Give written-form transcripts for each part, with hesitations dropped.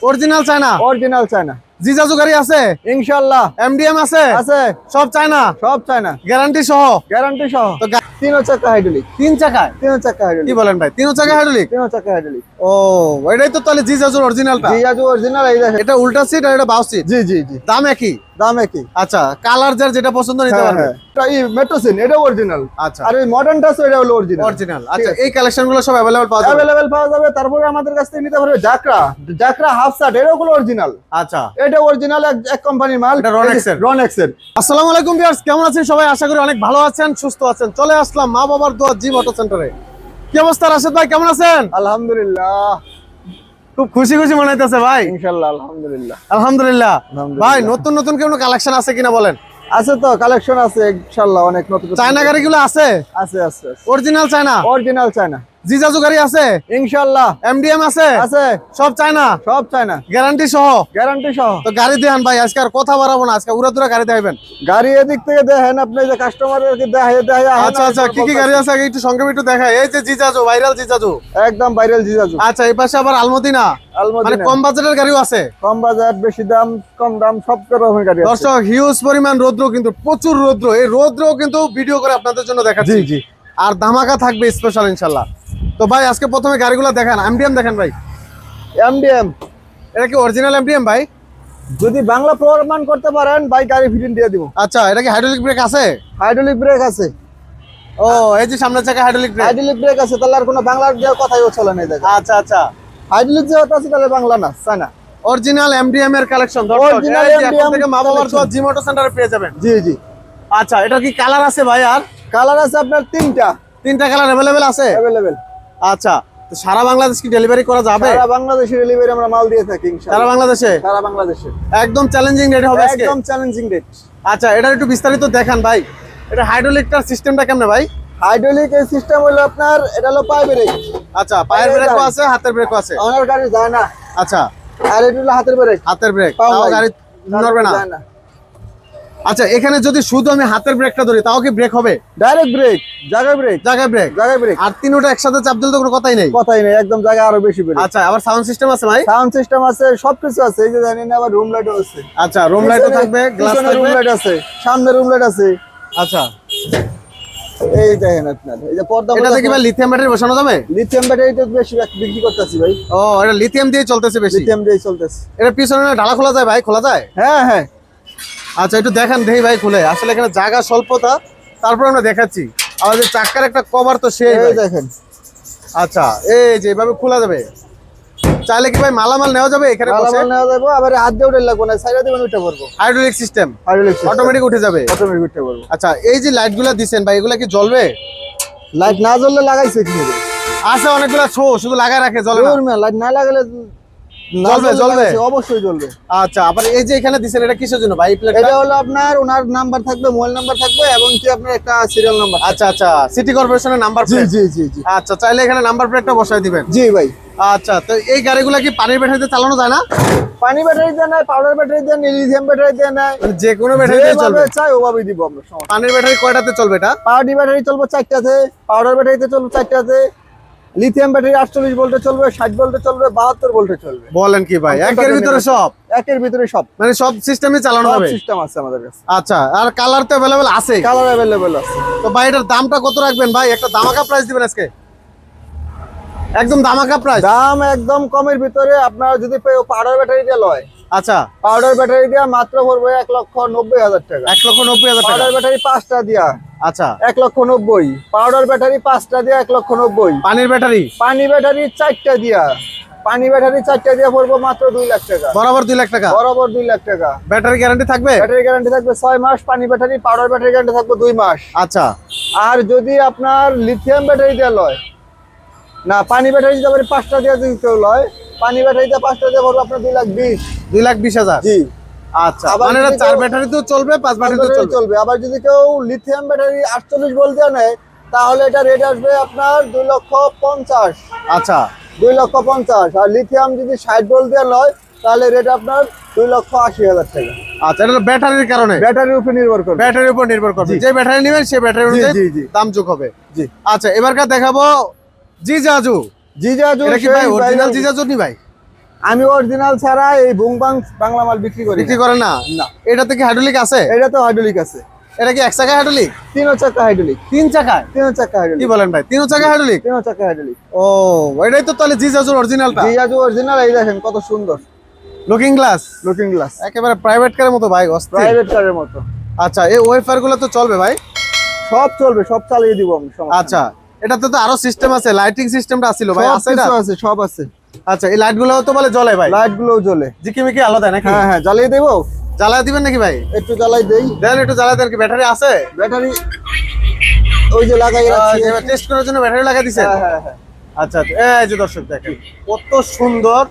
Original China. Original China. জিজাজু গাড়ি আছে ইনশাআল্লাহ। এমডিএম আছে আছে সব চায়না। সব চায়না। গ্যারান্টি সহ। গ্যারান্টি সহ। তো তিন চাকা হাইড্রোলিক। তিন চাকায়? তিন চাকা হাইড্রোলিক। কি বলেন ভাই, তিন চাকা হাইড্রোলিক? তিন চাকা হাইড্রোলিক। ও এটাই তো তাহলে জিজাজুর অরিজিনালটা। জিজাজু অরিজিনাল। এই দেখেন এটা উল্টা সিট আর এটা বাউ সিট। জি জি জি। দাম একই? দাম একই। আচ্ছা, কালার যার যেটা পছন্দ নিতে পারবে। এটা এই মেট্রোসিন এটা অরিজিনাল। আচ্ছা, আর এই মডার্নটা আছে এটা হলো অরিজিনাল। অরিজিনাল। আচ্ছা, এই কালেকশনগুলো সব अवेलेबल পাওয়া যাবে? अवेलेबल পাওয়া যাবে। তারপরে আমাদের কাছ থেকে নিতে পারবে জাকরা। জাকরা হাফ শার্ট এটা হলো অরিজিনাল। আচ্ছা, এটা অরিজিনাল এক কোম্পানির মাল। এটা রনেক্সের। রনেক্সের। আসসালামু আলাইকুম ভিউয়ার্স, কেমন আছেন সবাই? আশা করি অনেক ভালো আছেন, সুস্থ আছেন। চলে আসলাম মা বাবার দোয়া জিম অটো সেন্টারে। কি অবস্থা রাশেদ ভাই, কেমন আছেন? আলহামদুলিল্লাহ, খুব খুশি খুশি মনে হইতেছে ভাই। ইনশাআল্লাহ আলহামদুলিল্লাহ। আলহামদুলিল্লাহ। ভাই নতুন নতুন কোনো কালেকশন আছে কিনা বলেন? আছে তো, কালেকশন আছে ইনশাআল্লাহ অনেক নতুন। চায়না গাড়িগুলো আছে? আছে আছে। Original China? Original China. জিজাজু গাড়ি আছে ইনশাআল্লাহ। এমডিএম আছে? আছে সব চায়না? সব চায়না। গ্যারান্টি সহ? গ্যারান্টি সহ। তো গাড়ি দেন ভাই, আজকে আর কথা বাড়াবো না, আজকে উড়াদুরা গাড়ি দেখাবেন। গাড়ি এদিক থেকে দেখেন আপনি, যে কাস্টমারকে দেখায়। আচ্ছা আচ্ছা, কি কি গাড়ি আছে আগে একটু সংক্ষেপে একটু দেখাই। এই যে জিজাজু, ভাইরাল জিজাজু, একদম ভাইরাল জিজাজু। আচ্ছা, এই পাশে আবার আলমদিনা, মানে কম বাজেটের গাড়িও আছে। কম বাজেট, বেশি দাম, কম দাম, সব রকমের গাড়ি আছে। দর্শক, হিউজ পরিমাণ রৌদ্র, কিন্তু প্রচুর রৌদ্র। এই রৌদ্রও কিন্তু ভিডিও করে আপনাদের জন্য দেখাচ্ছি। জি জি। আর ধামাকা থাকবে স্পেশাল ইনশাআল্লাহ। তো ভাই আজকে প্রথমে গাড়িগুলো দেখান। এমডিএম দেখেন ভাই। এমডিএম এটা কি অরিজিনাল এমডিএম ভাই? যদি বাংলা প্রমাণ করতে পারেন ভাই, গাড়ি ফিটিং দিয়ে দিব। আচ্ছা, এটা কি হাইড্রোলিক ব্রেক আছে? হাইড্রোলিক ব্রেক আছে। ও, এই যে সামনের চাকা হাইড্রোলিক ব্রেক। হাইড্রোলিক ব্রেক আছে, তাহলে আর কোনো বাংলার যে কথাই চলে না। দেখেন আচ্ছা আচ্ছা, হাইড্রোলিক যে আছে তাহলে বাংলা না, চায়না। অরিজিনাল এমডিএম এর কালেকশন দর্শক, Original এই যে এখন MDM থেকে মা বাবার দোয়া জিম অটো সেন্টারে পেয়ে যাবেন। জি জি। আচ্ছা, এটা কি কালার আছে ভাই? আর কালার আছে আপনার তিনটা কালার अवेलेबल আছে? अवेलेबल। আচ্ছা, তো সারা বাংলাদেশ কি ডেলিভারি করা যাবে? সারা বাংলাদেশে ডেলিভারি আমরা মাল দিয়ে থাকি ইনশাআল্লাহ। সারা বাংলাদেশে? সারা বাংলাদেশে। একদম চ্যালেঞ্জিং রেট হবে আজকে? একদম চ্যালেঞ্জিং রেট। আচ্ছা, এটা একটু বিস্তারিত দেখান ভাই। এটা হাইড্রোলিকটার সিস্টেমটা কেমনে ভাই? হাইড্রোলিক এর সিস্টেম হলো আপনার, এটা হলো পায়ে ব্রেক। আচ্ছা, পায়ের ব্রেকও আছে, হাতের ব্রেকও আছে। আমার গাড়ি যায় না। আচ্ছা, আর এটা হলো হাতের ব্রেক। হাতের ব্রেক, পাও তাও নাই। গাড়ি নড়বে না? যায় না। আচ্ছা, এখানে যদি শুধু আমি হাতের ব্রেকটা ধরি তাও কি ব্রেক হবে? ডাইরেক্ট ব্রেক, জায়গায় ব্রেক। জায়গায় ব্রেক? জায়গায় ব্রেক। আর তিনটা একসাথে চাপ দিলে তো কোনো কথাই নেই? কথাই নেই, একদম জায়গা আরো বেশি ব্রেক। আচ্ছা, আবার সাউন্ড সিস্টেম আছে ভাই? সাউন্ড সিস্টেম আছে, সবকিছু আছে। এই যে জানেন, আবার রুম লাইটও আছে। আচ্ছা, রুম লাইটও থাকবে, গ্লাস পিছনে রুম থাকবে। লাইট আছে, সামনে রুম লাইট আছে। আচ্ছা, এই দেখেন আপনার, এই যে পর্দা। এটাতে কি ভাই লিথিয়াম ব্যাটারি বসানো যাবে? লিথিয়াম ব্যাটারি তো বেশি বিক্রি করতেছি ভাই। ও, এটা লিথিয়াম দিয়ে চলতেছে বেশি? লিথিয়াম দিয়ে চলতেছে। এটা পিছনে ঢালা খোলা যায় ভাই? খোলা যায়? হ্যাঁ হ্যাঁ। আচ্ছা, একটু দেখান দেখি ভাই খুলে। আসলে এখানে জায়গা স্বল্পতা, তারপর আমরা দেখাচ্ছি। আমাদের চাক্কার একটা কভার তো সেই এই দেখেন। আচ্ছা, এই যে এভাবে খোলা যাবে। চাইলে কি ভাই মালামাল নেওয়া যাবে এখানে বসে? মালামাল নেওয়া যাবে, আবার হাত দিয়ে উঠে লাগবে না, সাইডে দিবেন উঠে পড়বো। Hydraulic system? হাইড্রোলিক অটোমেটিক উঠে যাবে? অটোমেটিক উঠে পড়বো। আচ্ছা, এই যে লাইটগুলো দিবেন ভাই, এগুলা কি জ্বলবে? লাইট না জ্বললে লাগাইছে কি হবে? আছে অনেকগুলা শো, শুধু লাগায় রাখে, জ্বলে না? লাইট না লাগালে জ্বলবে? জ্বলবে, অবশ্যই জ্বলবে। আচ্ছা, আবার এই যে এখানে দিবেন, এটা কিসের জন্য ভাই? এটা হলো আপনার ওনার নাম্বার থাকবে, মোবাইল নাম্বার থাকবে, এবং কি আপনার একটা সিরিয়াল নাম্বার। আচ্ছা আচ্ছা, সিটি কর্পোরেশনের নাম্বার জি প্লেট? জি জি জি। আচ্ছা, চাইলে এখানে নাম্বার প্লেটটা বসায় দিবেন? জি ভাই। আচ্ছা, তো এই গাড়িগুলা কি পানির ব্যাটারিতে চালানো যায় না? পানি ব্যাটারি দিয়ে নেয়, পাউডার ব্যাটারি দিয়ে নেয়, লিথিয়াম ব্যাটারি দিয়ে নেয়, মানে যে কোনো ব্যাটারি দিয়ে চলবে? চাই ওভাবেই দিব আমরা। পানির ব্যাটারি কয়টাতে চলবে এটা? পাউডার ব্যাটারি চলবে 4টাতে, পাউডার ব্যাটারিতে চলবে 4টাতে, লিথিয়াম ব্যাটারি 48 ভোল্টে চলবে, 60 ভোল্টে চলবে, 72 ভোল্টে চলবে। বলেন কি ভাই, একের ভিতরে সব? একের ভিতরে সব, মানে সব সিস্টেমে চালানো সব হবে? সিস্টেম আছে আমাদের কাছে। আচ্ছা, আর কালার তো अवेलेबल আছে? কালার अवेलेबल আছে। তো ভাই এটার দামটা কত রাখবেন ভাই? একটা ধামাকা প্রাইস দিবেন আজকে, একদম ধামাকা প্রাইস। দাম একদম কমের ভিতরে। আপনারা যদি পাউডার ব্যাটারি দিয়ে লয়, আচ্ছা, পাউডার ব্যাটারি দিয়ে মাত্র পড়বে 1,90,000 টাকা। 1,90,000 টাকা? পাউডার ব্যাটারি 5টা দিয়া আচ্ছা, 1,90,000। পাউডার ব্যাটারি 5টা দিয়া 1,90,000। পানির ব্যাটারি? পানি ব্যাটারি 4টা দিয়া, পানি ব্যাটারি 4টা দিয়া পড়বো মাত্র 2 লাখ টাকা। বরাবর 2 লাখ টাকা? বরাবর 2 লাখ টাকা। ব্যাটারি গ্যারান্টি থাকবে? ব্যাটারি গ্যারান্টি থাকবে 6 মাস। পানি ব্যাটারি, পাউডার ব্যাটারি গ্যারান্টি থাকবে 2 মাস। আচ্ছা, আর যদি আপনার লিথিয়াম ব্যাটারি দিয়ে লয়, না পানি ব্যাটারি যদি আবার 5টা দিয়ে যদি কেউ লয়, পানি ব্যাটারি দিয়ে 5টা দিয়ে পড়বে আপনার 2,20,000। 2,20,000? জি। আচ্ছা, আবার মানে এটা যদি 4 কেউ- ব্যাটারিতেও চলবে, 5 ব্যাটারিতেও চলবে? চলবে। আবার যদি কেউ লিথিয়াম ব্যাটারি 48 ভোল্ট দিয়ে নেয়, তাহলে এটা রেট আসবে আপনার 2,50,000। আচ্ছা, 2,50,000। আর লিথিয়াম যদি 60 ভোল্ট দিয়ে লয়, তাহলে রেট আপনার 2,80,000 টাকা। আচ্ছা, এটা ব্যাটারির কারণে? ব্যাটারির উপর নির্ভর করবে। ব্যাটারির উপর নির্ভর করবে, জি। যে ব্যাটারি নেবেন সেই ব্যাটারি অনুযায়ী জি, জি। দাম যোগ হবে। জি। আচ্ছা, এবারকার দেখাবো জিজাজু। জিজাজু। এটা কি ভাই অরিজিনাল জিজাজু নি ভাই? আমি অরিজিনাল ছাড়া এই বুংবাং বাংলা মাল বিক্রি করি বিক্রি করেন না? না। এটাতে কি হাইড্রোলিক আছে? এটা তো হাইড্রোলিক আছে। এটা কি এক চাকা হাইড্রোলিক? 3 চাকা হাইড্রোলিক। 3 চাকায়? 3 চাকা কি হাইড্রোলিক। বলেন ভাই, 3 চাকা হাইড্রোলিক? 3 চাকা হাইড্রোলিক। ও, এটাই তো তাহলে জিজাজুর অরিজিনালটা। জিজাজু অরিজিনাল। এই দেখেন কত সুন্দর লুকিং গ্লাস, লুকিং গ্লাস, একেবারে প্রাইভেট কারের মতো ভাই, অস্থির। প্রাইভেট কারের মতো। আচ্ছা, এই ওয়েফার গুলো তো চলবে ভাই? সব চলবে, সব চালিয়ে দিব আমি, সমস্যা আচ্ছা, এটাতে তো আরো সিস্টেম আছে, লাইটিং সিস্টেমটা আছিল নেই। ভাই, সব আছে এটা? কিছু আছে, সব আছে। আচ্ছা, এই লাইট গুলো তো বলে জ্বলে ভাই? লাইট গুলোও জ্বলে। জিকিমিকি আলাদা নাকি? হ্যাঁ হ্যাঁ, জ্বালিয়ে দেবো। জ্বালায় দিবেন নাকি ভাই? একটু জ্বালাই দেই। দেন একটু জ্বালায় দেন। কি ব্যাটারি আছে? ব্যাটারি ওই যে লাগাই রাখছি। টেস্ট করার জন্য ব্যাটারি লাগাই দিছেন? হ্যাঁ হ্যাঁ হ্যাঁ। আচ্ছা আচ্ছা, এই যে দর্শক দেখেন কত সুন্দর।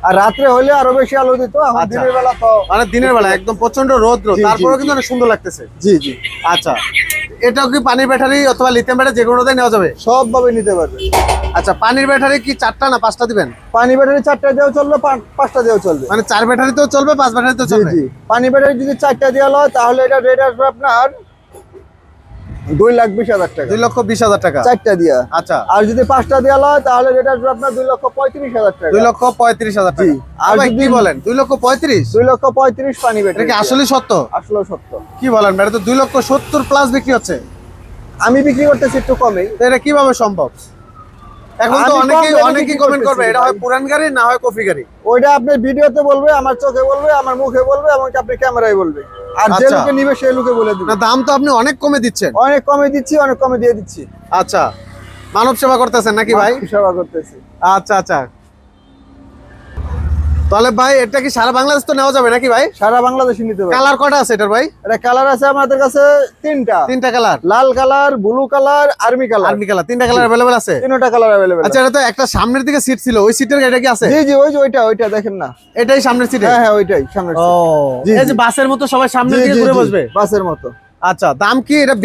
আর রাত্রে হলে আরো বেশি আলো দিত, এখন আচ্ছা। দিনের বেলা তো। মানে দিনের বেলা একদম প্রচন্ড রোদ্র, জি, জি, তারপরেও জি। কিন্তু অনেক সুন্দর লাগতেছে। জি জি, আচ্ছা, এটাও কি পানির ব্যাটারি অথবা লিথিয়াম ব্যাটারি যেকোনোটাই নেওয়া যাবে? সব ভাবে নিতে পারবে। আচ্ছা, পানির ব্যাটারি কি 4টা না 5টা দিবেন? পানি ব্যাটারি 4টা দিয়েও চলবে, 5টা দিয়েও চলবে। মানে 4 ব্যাটারিতেও চলবে, 5 ব্যাটারিতেও জি চলবে? জি, পানি ব্যাটারি যদি 4টা দেওয়া হয় তাহলে এটা রেট আসবে আপনার 2,20,000 টাকা। 2,20,000 টাকা। 4টা দিয়া। আচ্ছা, আর যদি 5টা দেওয়া হয় তাহলে রেট আসবে আপনার 2,35,000 টাকা। 2,35,000 টাকা। জি। আর আর ভাই যদি কি বলেন, 2,35,000? 2,35,000 পানি এটা ব্যাটারি। কি আসলে সত্য? আসলে সত্য। কি বলেন ভাই, এটা তো 2,70,000 প্লাস বিক্রি হচ্ছে। আমি বিক্রি করতেছি একটু কমেই। তো এটা কিভাবে সম্ভব? এখন তো আমি কম অনেকেই রেটে অনেকেই বিক্রি কমেন্ট করবে করতেছি এটা হয় ভাই। পুরান গাড়ি না হয় কফি গাড়ি। ওইটা আপনি ভিডিওতে বলবে, আমার চোখে বলবে, আমার মুখে বলবে, এমনকি আপনি ক্যামেরায় বলবে। আর যে আচ্ছা। লোকে নিবে সেই লোকে বলে দিবে। না, দাম তো আপনি অনেক কমে দিচ্ছেন। অনেক কমে দিচ্ছি, অনেক কমে দিয়ে দিচ্ছি। আচ্ছা, মানব সেবা করতেছেন নাকি ভাই? সেবা করতেছি। আচ্ছা আচ্ছা, তাহলে ভাই এটা কি সারা বাংলাদেশ তো নেওয়া যাবে নাকি ভাই? সারা বাংলাদেশে নিতে পারবে। কালার কটা আছে এটার ভাই? এটা কালার আছে আমাদের কাছে 3টা। 3টা কালার? লাল colour, blue colour, army colour. Army colour, 3টা কালার अवेलेबल আছে? 3টা কালার अवेलेबल। আচ্ছা, এটা তো একটা সামনের দিকে সিট ছিল, ওই সিটের এটা কি আছে? জি জি, ওই যে ওইটা দেখেন না। এটাই সামনের সিটে? হ্যাঁ হ্যাঁ, ওইটাই সামনে। ও, জি, এই যে জি। বাসের মতো সবাই সামনের দিকে ঘুরে বসবে? বাসের মতো। আচ্ছা, দাম কি এটা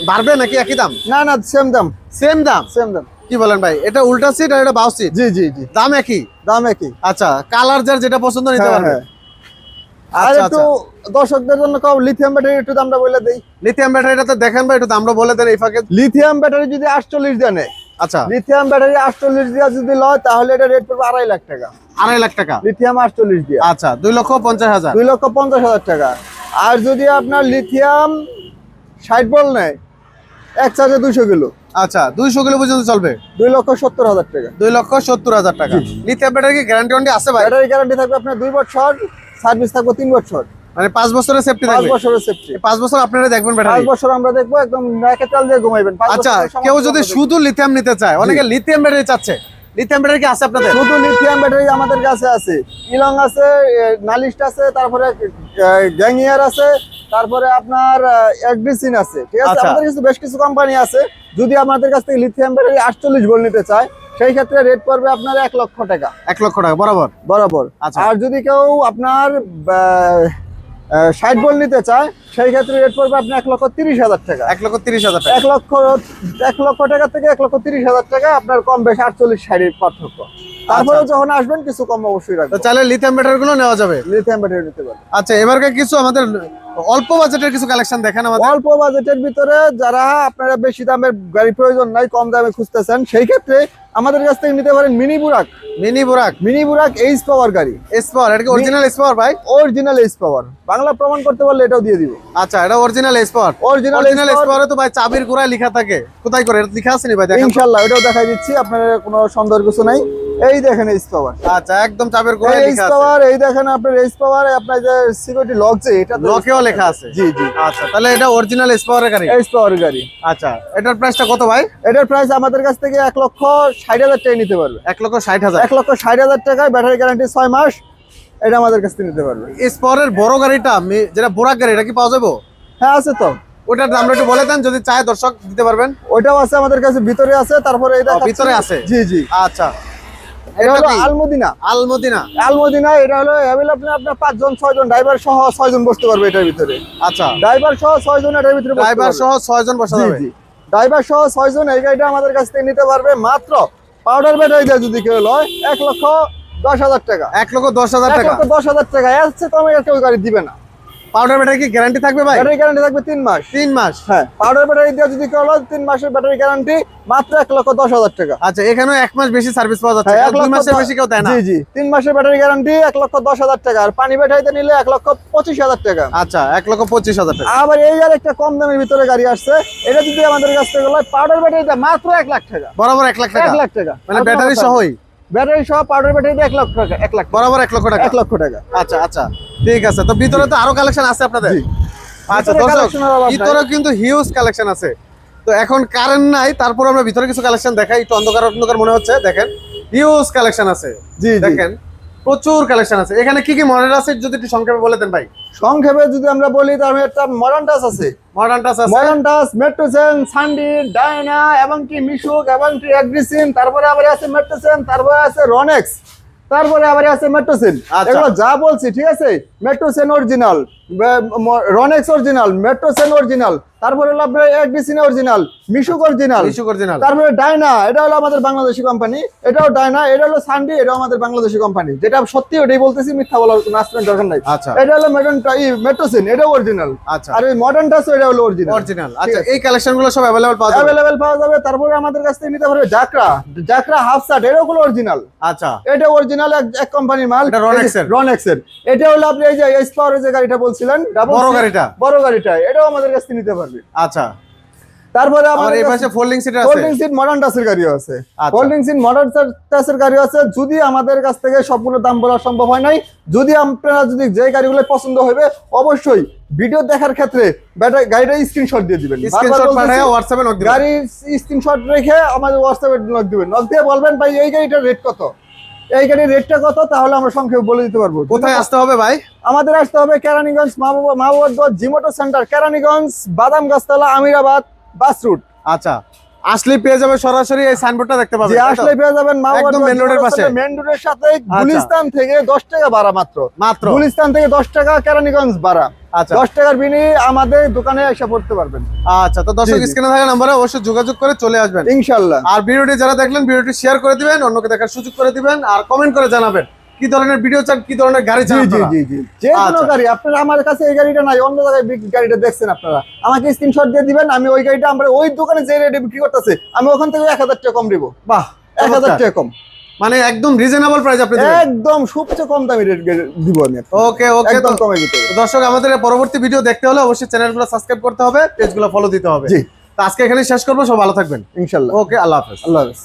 বাড়বে নাকি একই দাম? না না, সেম দাম। সেম দাম? সেম দাম। কি বলেন ভাই, এটা উল্টা সিট আর এটা বাউ সিট? জি জি জি, দাম একই? দাম একই। আচ্ছা, কালার যার যেটা পছন্দ নিতে হ্যাঁ, পারবে? হ্যাঁ। আর আচ্ছা একটু দর্শকদের জন্য কম, লিথিয়াম ব্যাটারি একটু দামটা বলে দেই। লিথিয়াম ব্যাটারিটা তো দেখেন ভাই, একটু দামটা বলে দেন এই ফাঁকে। লিথিয়াম ব্যাটারি যদি 48 দিয়ে নেয়, আচ্ছা, লিথিয়াম ব্যাটারি 48 দিয়ে যদি লয় তাহলে এটা রেট পড়বে 2.5 লাখ টাকা। 2.5 লাখ টাকা? লিথিয়াম 48 দিয়ে। আচ্ছা, 2,50,000। 2,50,000 টাকা। আর যদি আপনার লিথিয়াম 60 বল নেয়, এক চার্জে 200 কিলো, আচ্ছা, 200 কিলো পর্যন্ত চলবে? 2,70,000 টাকা। 2,70,000 টাকা। লিথিয়াম ব্যাটারি কি গ্যারান্টি ওয়ারেন্টি আছে ভাই? ব্যাটারি গ্যারান্টি থাকবে আপনার 2 বছর, সার্ভিস থাকবে 3 বছর, মানে 5 বছরের সেফটি 5 থাকবে? বছরের সেফটি। 5 বছর আপনারা দেখবেন 5 ব্যাটারি? বছর আমরা দেখবো, একদম নাকে চাল দিয়ে ঘুমাইবেন। 5 আচ্ছা, বছরের সমস্যা কেউ যদি আমরা দেখবো। শুধু লিথিয়াম নিতে চায়, অনেকে লিথিয়াম ব্যাটারি চাচ্ছে, লিথিয়াম ব্যাটারি কি আছে আপনাদের? শুধু লিথিয়াম ব্যাটারি আমাদের কাছে আছে। ইলং আছে, নালিস্ট আছে, তারপরে গ্যাংিয়ার আছে, তারপরে আপনার এগ্রিসিন আছে। ঠিক আছে, আচ্ছা। আমাদের কাছে বেশ কিছু কোম্পানি আছে। যদি আমাদের কাছ থেকে লিথিয়াম ব্যাটারি 48 ভোল্ট নিতে চায়, সেই ক্ষেত্রে রেট পড়বে আপনার 1 লক্ষ টাকা 1 লক্ষ টাকা বরাবর? বরাবর। আচ্ছা। আর যদি কেউ আপনার 60 ভোল্ট নিতে চায়, সেই ক্ষেত্রে রেট পড়বে আপনার 1,30,000 টাকা। 1,30,000 টাকা? 1 লক্ষ টাকা থেকে 1,30,000 টাকা, আপনার কম বেশি 48-60 পার্থক্য। তারপরে যখন আসবেন কিছু কম অবশ্যই তো রাখবেন। চাইলে লিথিয়াম ব্যাটারি গুলো নেওয়া যাবে? লিথিয়াম ব্যাটারি নিতে পারেন। আচ্ছা, এবারকার কিছু আমাদের অল্প বাজেটের কিছু কালেকশন দেখেন আমাদের। অল্প বাজেটের ভিতরে যারা আপনারা বেশি দামের গাড়ি প্রয়োজন নাই, কম দামে খুঁজতেছেন, সেই ক্ষেত্রে আমাদের কাছ থেকে নিতে পারেন মিনি বুরাক। মিনি বুরাক? মিনি বুরাক এইচ পাওয়ার গাড়ি। S power? এটা কি অরিজিনাল এস পাওয়ার ভাই? অরিজিনাল এইচ পাওয়ার। বাংলা প্রমাণ করতে পারলে এটাও দিয়ে দিব। আচ্ছা, এটা original S power? Original original S পাওয়ারে তো ভাই চাবির গোড়ায় লেখা থাকে, কোথায় করে এটা লেখা আছে নি ভাই? দেখেন তো। ইনশাআল্লাহ এটাও দেখাই দিচ্ছি, আপনার কোনো সন্দেহের কিছু নাই। এই দেখেন এইচ পাওয়ার। আচ্ছা, একদম চাবির গোড়ায় এইচ লেখা আছে। পাওয়ার, এই দেখেন আপনার এইচ পাওয়ার, আপনার যে সিকিউরিটি লক, যে এটা লকেও লেখা আছে? জি জি। আচ্ছা, তাহলে এটা অরিজিনাল এস পাওয়ারের গাড়ি? এইচ পাওয়ার গাড়ি। আচ্ছা, এটার প্রাইসটা কত ভাই? এটার প্রাইস আমাদের কাছ থেকে 1,60,000 টাকা নিতে পারবে। 1,60,000? 1,60,000 টাকায়, ব্যাটারি গ্যারান্টি 6 মাস। এটা আমাদের কাছ থেকে নিতে পারবে। এস পাওয়ারের বড় গাড়িটা যেটা বুরাক গাড়ি, এটা কি পাওয়া যাবে? হ্যাঁ আছে তো। ওটার দামটা একটু বলে দেন, যদি চায় দর্শক দিতে পারবেন। ওইটাও আছে আমাদের কাছে, ভিতরে আছে। তারপরে এই দেখাচ্ছি। ভিতরে আছে? জি জি। আচ্ছা, এটা হলো কি? আলমদিনা। আলমদিনা? আলমদিনা, এটা হলো অ্যাভেলেবল। আপনার 5 জন 6 জন, ড্রাইভার সহ 6 জন বসতে পারবে এটার ভিতরে। আচ্ছা, ড্রাইভার সহ 6 জন এটার ভিতরে বসতে ড্রাইভার পারবে। সহ 6 জন বসা জি যাবে? জি, ড্রাইভার সহ 6 জন এই গাড়িটা আমাদের কাছ থেকে নিতে পারবে মাত্র পাউডার ব্যাটারি দিয়ে যদি কেউ লয় 1,10,000 টাকা। 1,10,000 টাকা? 1,10,000 টাকা। এর চেয়ে কমে আর কেউ গাড়ি দিবে না। পাউডার ব্যাটারি কি গ্যারান্টি থাকবে ভাই? ব্যাটারি গ্যারান্টি থাকবে 3 মাস। 3 মাস। হ্যাঁ, পাউডার ব্যাটারি দিয়ে যদি কেউ লয় 3 মাসের ব্যাটারি গ্যারান্টি, মাত্র 1,10,000 টাকা। আচ্ছা, এখানেও 1 মাস বেশি সার্ভিস পাওয়া যাচ্ছে, হ্যাঁ, 2 মাসের বেশি কেউ দেয় না। জি জি, 3 মাসের ব্যাটারি গ্যারান্টি 1,10,000 টাকা। আর পানি ব্যাটারিতে নিলে 1,25,000 টাকা। আচ্ছা, 1,25,000 টাকা। আবার এই আর একটা কম দামের ভিতরে গাড়ি আসছে, এটা যদি আমাদের কাছ থেকে লয় পাউডার ব্যাটারিতে মাত্র 1 লাখ টাকা। বরাবর 1 লাখ টাকা? 1 লাখ টাকা, মানে ব্যাটারি সহই? ব্যাটারি সহ পাউডার ব্যাটারিতে 1 লাখ টাকা। 1 লাখ, বরাবর 1 লক্ষ টাকা? 1 লক্ষ টাকা। আচ্ছা আচ্ছা, ঠিক আছে। তো ভিতরে তো আরো কালেকশন আছে আপনাদের? জি। আচ্ছা ভিতরে দর্শক, collection এর অভাব নাই। ভিতরে কিন্তু হিউজ কালেকশন আছে। তো এখন কারেন্ট নাই, তারপর আমরা ভিতরে কিছু কালেকশন দেখাই। একটু অন্ধকার অন্ধকার মনে হচ্ছে, দেখেন হিউজ কালেকশন আছে। জি জি, দেখেন প্রচুর কালেকশন আছে। এখানে কি কি মডেল আছে যদি একটু সংক্ষেপে বলে দেন ভাই? সংক্ষেপে যদি আমরা বলি, তার একটা মডার্ন টাচ আছে, মডার্ন টাচ আছে, মডার্ন টাচ, মেট্রোসেন, সান্ডি, ডায়না এবং কি মিশুক এবং কি এগ্রিসিন, তারপরে আবার আছে মেট্রোসেন, তারপরে আছে রনেক্স, তারপরে আবার আছে মেট্রোসেন। আচ্ছা। এগুলো যা বলছি ঠিক আছে, মেট্রোসেন অরিজিনাল, রনেক্স অরিজিনাল, মেট্রোসেন অরিজিনাল, তারপরে হলো আপনার এগ্রিসিন অরিজিনাল, মিশুক অরিজিনাল, মিশুক অরিজিনাল। তারপরে ডায়না, এটা হলো আমাদের বাংলাদেশি কোম্পানি, এটাও ডায়না, এটা হলো সান্ডি, এটাও আমাদের বাংলাদেশি কোম্পানি। যেটা সত্যি ওটাই বলতেছি, মিথ্যা বলার কোনো আসবেন দরকার নাই। আচ্ছা, এটা হলো মেট্রোসেন, এটাও অরিজিনাল। আচ্ছা, আর এই মডার্ন টাচ এটা হলো অরিজিনাল। অরিজিনাল। আচ্ছা, এই কালেকশন গুলো সব अवेलेबल পাওয়া যাবে? अवेलेबल পাওয়া যাবে। তারপরে আমাদের কাছ থেকে নিতে পারবে জাকরা হাফ শার্ট, এটাও হলো অরিজিনাল। আচ্ছা, এটা অরিজিনাল এক কোম্পানির মাল, এটা রনেক্সের। রনেক্সের। এটা হলো আপনি এই যে এস পাওয়ারের যে গাড়িটা বলছিলেন, বড় গাড়িটা? বড় গাড়িটা, এটাও আমাদের কাছ থেকে নিতে পারবে। আচ্ছা, তারপরে আমার আমাদের এই পাশে ফোল্ডিং সিট আছে। ফোল্ডিং সিট মডার্ন টাচের গাড়িও আছে। আচ্ছা। ফোল্ডিং সিট মডার্ন টাচের গাড়িও আছে। যদি আমাদের কাছ থেকে সবগুলো দাম বলা সম্ভব হয় নাই, যদি আপনারা যদি যে গাড়িগুলো পছন্দ হবে, অবশ্যই ভিডিও দেখার ক্ষেত্রে গাড়িটা স্ক্রিনশট দিয়ে দিবেন। স্ক্রিনশট পাঠিয়ে হোয়াটসঅ্যাপে নক দিবেন। গাড়ির স্ক্রিনশট রেখে আমাদের হোয়াটসঅ্যাপে নক দিবেন। নক দিয়ে বলবেন ভাই এই গাড়িটার রেট কত, এই গাড়ির রেটটা কত, তাহলে আমরা সংক্ষেপে বলে দিতে পারবো। কোথায় আসতে হবে ভাই? আমাদের আসতে হবে কেরানীগঞ্জ মাহবুবাদ জিমোটো সেন্টার, কেরানীগঞ্জ বাদাম গাছতলা, আমিরাবাদ বাস রুট। আচ্ছা, আসলে পেয়ে যাবে সরাসরি এই সাইনবোর্ডটা দেখতে পাবেন। যে আসলে পেয়ে যাবেন একদম মেইন রোডের পাশে, মেইন রোডের সাথে। গুলিস্তান থেকে 10 টাকা ভাড়া, মাত্র গুলিস্তান থেকে 10 টাকা, কেরানীগঞ্জ ভাড়া। আচ্ছা, 10 টাকার বিনিময়ে আমাদের দোকানে এসে পড়তে পারবেন। আচ্ছা। তো দর্শক, জি, জি। স্ক্রিনে থাকা নম্বরে অবশ্যই যোগাযোগ করে চলে আসবেন ইনশাআল্লাহ। আর ভিডিওটি যারা দেখলেন, ভিডিওটি শেয়ার করে দিবেন, অন্যকে দেখার সুযোগ করে দিবেন, আর কমেন্ট করে জানাবেন কি ধরনের ভিডিও চান, কি ধরনের গাড়ি চান জি জি আপনারা। জি জি, যে কোনো আচ্ছা। গাড়ি আপনারা, আমার কাছে এই গাড়িটা নাই, অন্য জায়গায় গাড়িটা দেখছেন আপনারা, আমাকে স্ক্রিনশট দিয়ে দিবেন। আমি ওই গাড়িটা, আমরা ওই দোকানে যে রেটে বিক্রি করতেছে, আমি ওখান থেকে 1000 টাকা কম দিব। বাহ, 1000 টাকা কম, মানে একদম রিজনেবল প্রাইস আপনি দিবেন। একদম সবচেয়ে কম দামি রেট দিব আমি। ওকে ওকে। একদম কমের ভিতরে। তো দর্শক, আমাদের পরবর্তী ভিডিও দেখতে হলে অবশ্যই চ্যানেলগুলো সাবস্ক্রাইব করতে হবে, পেজগুলো ফলো দিতে হবে। জি, তো আজকে এখানেই শেষ করবো। সব ভালো থাকবেন ইনশাআল্লাহ। ওকে, আল্লাহ হাফেজ। আল্লাহ হাফেজ।